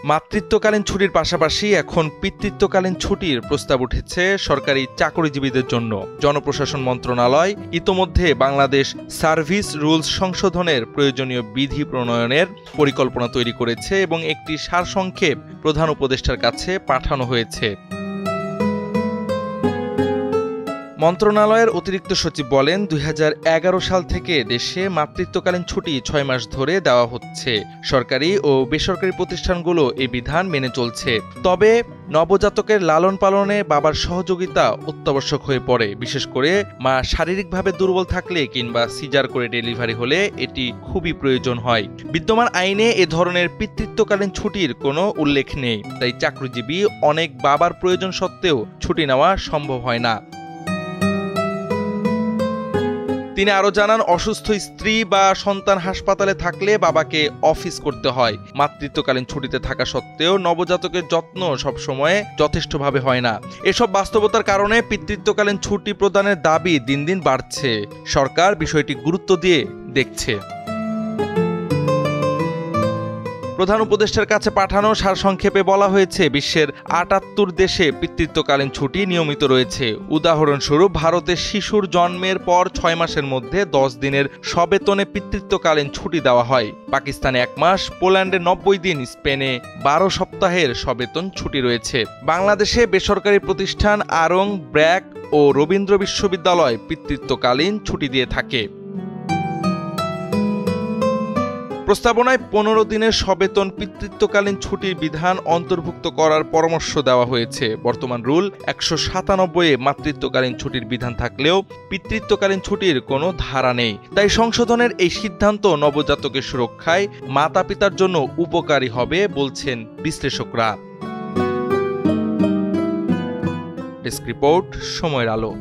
মাতৃত্বকালীন ছুটির পাশাপাশি এখন পিতৃত্বকালীন ছুটির প্রস্তাব উঠেছে সরকারি চাকরিজীবীদের জন্য। জনপ্রশাসন মন্ত্রণালয় ইতোমধ্যে বাংলাদেশ সার্ভিস রুলস সংশোধনের প্রয়োজনীয় বিধি প্রণয়নের পরিকল্পনা তৈরি করেছে এবং একটি সারসংক্ষেপ প্রধান উপদেষ্টার কাছে পাঠানো হয়েছে। মন্ত্রণালয়ের অতিরিক্ত সচিব বলেন, ২০১১ সাল থেকে দেশে মাতৃত্বকালীন ছুটি ৬ মাস ধরে দেওয়া হচ্ছে। সরকারি ও বেসরকারি প্রতিষ্ঠানগুলো এই বিধান মেনে চলছে। তবে নবজাতকের লালন পালনে বাবার সহযোগিতা অত্যাবশ্যক হয়ে পড়ে। বিশেষ করে মা শারীরিকভাবে দুর্বল থাকলে কিংবা সিজার করে ডেলিভারি হলে এটি খুবই প্রয়োজন হয়। বিদ্যমান আইনে এ ধরনের পিতৃত্বকালীন ছুটির কোনো উল্লেখ নেই। তাই চাকরিজীবী অনেক বাবার প্রয়োজন সত্ত্বেও ছুটি নেওয়া সম্ভব হয় না। তিনি আরও জানান, অসুস্থ স্ত্রী বা সন্তান হাসপাতালে থাকলে বাবাকে অফিস করতে হয়। মাতৃত্বকালীন ছুটিতে থাকা সত্ত্বেও নবজাতকের যত্ন সবসময় যথেষ্টভাবে হয় না। এসব বাস্তবতার কারণে পিতৃত্বকালীন ছুটি প্রদানের দাবি দিন দিন বাড়ছে। সরকার বিষয়টি গুরুত্ব দিয়ে দেখছে। প্রধান উপদেষ্টার কাছে পাঠানো সারসংক্ষেপে বলা হয়েছে, বিশ্বের ৭৮ দেশে পিতৃত্বকালীন ছুটি নিয়মিত রয়েছে। উদাহরণস্বরূপ ভারতে শিশুর জন্মের পর ৬ মাসের মধ্যে ১০ দিনের সবেতনে পিতৃত্বকালীন ছুটি দেওয়া হয়। পাকিস্তানে ১ মাস, পোল্যান্ডে ৯০ দিন, স্পেনে ১২ সপ্তাহের সবেতন ছুটি রয়েছে। বাংলাদেশে বেসরকারি প্রতিষ্ঠান আড়ং, ব্র্যাক ও রবীন্দ্র বিশ্ববিদ্যালয় পিতৃত্বকালীন ছুটি দিয়ে থাকে। প্রস্তাবনায় ১৫ দিনের সবেতন পিতৃত্বকালীন ছুটির বিধান অন্তর্ভুক্ত করার পরামর্শ দেওয়া হয়েছে। বর্তমান রুল ১৯৭ মাতৃত্বকালীন ছুটির বিধান থাকলেও পিতৃত্বকালীন ছুটির কোনো ধারা নেই। তাই সংশোধনের এই সিদ্ধান্ত নবজাতকের সুরক্ষায় মাতা পিতার জন্য উপকারী হবে বলছেন বিশ্লেষকরা। ডেস্ক রিপোর্ট, সময়ের আলো।